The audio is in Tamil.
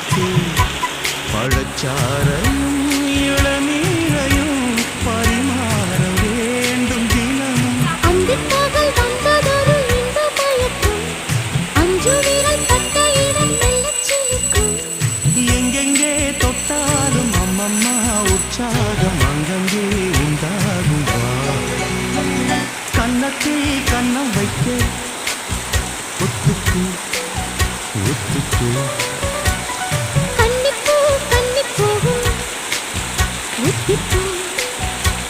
வைத்து பழச்சாரையும் இளநீரையும் பரிமாற வேண்டும் தினமும். அந்திப்பகல் வந்ததொரு இன்ப மயக்கம், அஞ்சு விரல் பட்ட இடம் மெல்லச் சிலிர்க்கும். எங்கெங்கே தொட்டாலும் அம்மம்மா உற்சாகம் அங்கங்கே உண்டாகும். கன்னத்தில் கன்னம் வைக்க